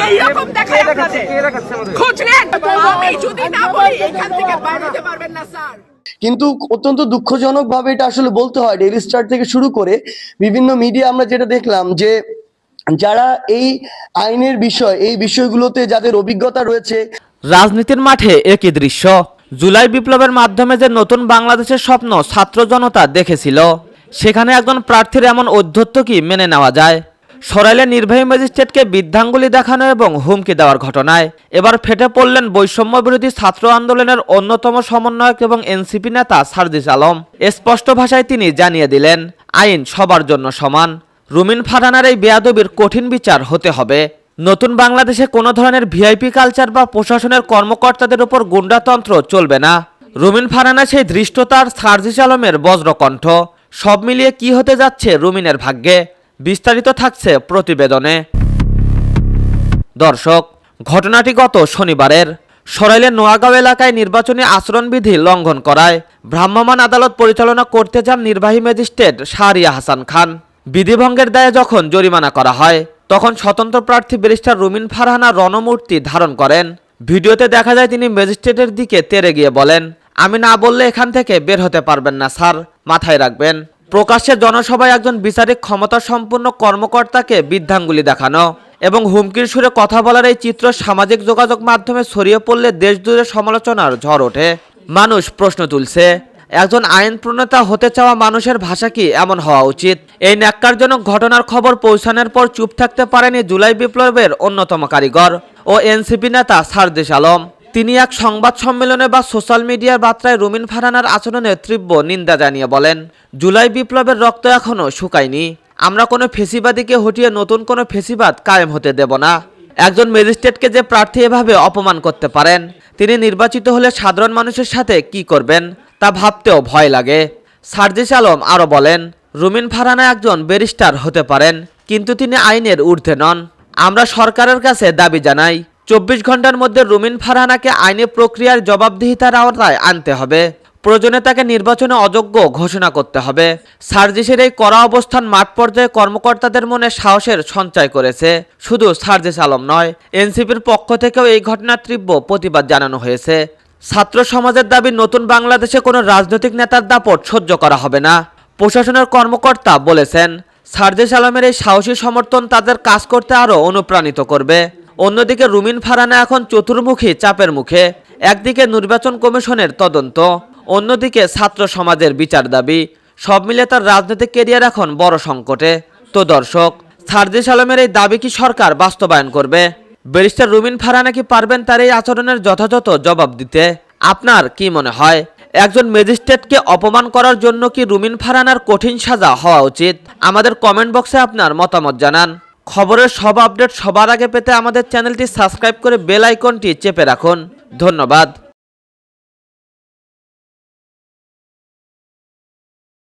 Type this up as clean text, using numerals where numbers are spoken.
এইরকম দেখায় আপনাদের খোঁজ নেন, আমি যদি না বলি এখান থেকে বাইরে যেতে পারবেন না স্যার। কিন্তু অত্যন্ত দুঃখজনকভাবে এটা আসলে বলতে হয়, ডেইলি স্টার থেকে শুরু করে বিভিন্ন মিডিয়া আমরা যেটা দেখলাম যে যারা এই আইনের বিষয় এই বিষয়গুলোতে যাদের অভিজ্ঞতা রয়েছে। রাজনীতির মাঠে একই দৃশ্য। জুলাই বিপ্লবের মাধ্যমে যে নতুন বাংলাদেশের স্বপ্ন ছাত্র জনতা দেখেছিল, সেখানে একজন প্রার্থীর এমন ঔদ্ধত্য কি মেনে নেওয়া যায়? সরাইলে নির্বাহী ম্যাজিস্ট্রেটকে বৃদ্ধাঙ্গুলি দেখানো এবং হুমকি দেওয়ার ঘটনায় এবার ফেটে পড়লেন বৈষম্য বিরোধী ছাত্র আন্দোলনের অন্যতম সমন্বয়ক এবং এনসিপি নেতা সার্জিস আলম। স্পষ্ট ভাষায় তিনি জানিয়ে দিলেন, আইন সবার জন্য সমান। রুমিন ফারহানার এই বেয়াদবির কঠিন বিচার হতে হবে। নতুন বাংলাদেশে কোনো ধরনের ভিআইপি কালচার বা প্রশাসনের কর্মকর্তাদের উপর গুন্ডাতন্ত্র চলবে না। রুমিন ফারহানা সেই ধৃষ্টতার সার্জিস আলমের বজ্রকণ্ঠ। সব মিলিয়ে কি হতে যাচ্ছে রুমিনের ভাগ্যে, বিস্তারিত থাকছে প্রতিবেদনে। দর্শক, ঘটনাটি গত শনিবারের। সরাইলের নোয়াগাঁও এলাকায় নির্বাচনী আচরণবিধি লঙ্ঘন করায় ভ্রাম্যমাণ আদালত পরিচালনা করতে যান নির্বাহী ম্যাজিস্ট্রেট শাহরিয়া হাসান খান। বিধিভঙ্গের দায়ে যখন জরিমানা করা হয়, তখন স্বতন্ত্র প্রার্থী ব্যারিস্টার রুমিন ফারহানা রণমূর্তি ধারণ করেন। ভিডিওতে দেখা যায় তিনি ম্যাজিস্ট্রেটের দিকে তেড়ে গিয়ে বলেন, আমি না বললে এখান থেকে বের হতে পারবেন না স্যার, মাথায় রাখবেন। প্রকাশ্যে জনসভায় একজন বিচারিক ক্ষমতা সম্পন্ন কর্মকর্তাকে বৃদ্ধাঙ্গুলি দেখানো এবং হুমকির সুরে কথা বলার এই চিত্র সামাজিক যোগাযোগ মাধ্যমে ছড়িয়ে পড়লে দেশ জুড়ে সমালোচনার ঝড় ওঠে। মানুষ প্রশ্ন তুলছে, একজন আইন প্রণেতা হতে চাওয়া মানুষের ভাষা কি এমন হওয়া উচিত? এই ন্যাক্কারজনক ঘটনার খবর পৌঁছানোর পর চুপ থাকতে পারেনি জুলাই বিপ্লবের অন্যতম কারিগর ও এনসিপি নেতা সার্জিস আলম। তিনি এক সংবাদ সম্মেলনে বা সোশ্যাল মিডিয়ার বার্তায় রুমিন ফারহানার আচরণের তীব্র নিন্দা জানিয়ে বলেন, জুলাই বিপ্লবের রক্ত এখনো শুকায়নি। আমরা কোনো ফেসিবাদীকে হটিয়ে নতুন কোনো ফেসিবাদ কায়েম হতে দেব না। একজন ম্যাজিস্ট্রেটকে যে প্রার্থী এভাবে অপমান করতে পারেন, তিনি নির্বাচিত হলে সাধারণ মানুষের সাথে কি করবেন তা ভাবতেও ভয় লাগে। সার্জিস আলম আরও বলেন, রুমিন ফারহানা একজন ব্যারিস্টার হতে পারেন, কিন্তু তিনি আইনের ঊর্ধ্বে নন। আমরা সরকারের কাছে দাবি জানাই, 24 ঘন্টার মধ্যে রুমিন ফারহানাকে আইনি প্রক্রিয়ার জবাবদিহিতার আওতায় আনতে হবে। প্রয়োজনে তাকে নির্বাচনে অযোগ্য ঘোষণা করতে হবে। সার্জিসের এই কড়া অবস্থান মাঠ পর্যায়ে কর্মকর্তাদের মনে সাহসের সঞ্চয় করেছে। শুধু সার্জিস আলম নয়, এনসিপির পক্ষ থেকেও এই ঘটনার তীব্র প্রতিবাদ জানানো হয়েছে। ছাত্র সমাজের দাবি, নতুন বাংলাদেশে কোনো রাজনৈতিক নেতার দাপট সহ্য করা হবে না। প্রশাসনের কর্মকর্তা বলেছেন, সার্জিস আলমের এই সাহসী সমর্থন তাদের কাজ করতে আরও অনুপ্রাণিত করবে। অন্যদিকে রুমিন ফারহানা এখন চতুর্মুখী চাপের মুখে। একদিকে নির্বাচন কমিশনের তদন্ত, অন্যদিকে ছাত্র সমাজের বিচার দাবি। সব মিলে তার রাজনৈতিক ক্যারিয়ার এখন বড় সংকটে। তো দর্শক, সার্জিস আলমের এই দাবি কি সরকার বাস্তবায়ন করবে? ব্যারিস্টার রুমিন ফারহানা কি পারবেন তার এই আচরণের যথাযথ জবাব দিতে? আপনার কি মনে হয়, একজন ম্যাজিস্ট্রেটকে অপমান করার জন্য কি রুমিন ফারহানার কঠিন সাজা হওয়া উচিত? আমাদের কমেন্ট বক্সে আপনার মতামত জানান। খবরের সব আপডেট সবার আগে পেতে আমাদের চ্যানেলটি সাবস্ক্রাইব করে বেল আইকনটি চেপে রাখুন। ধন্যবাদ।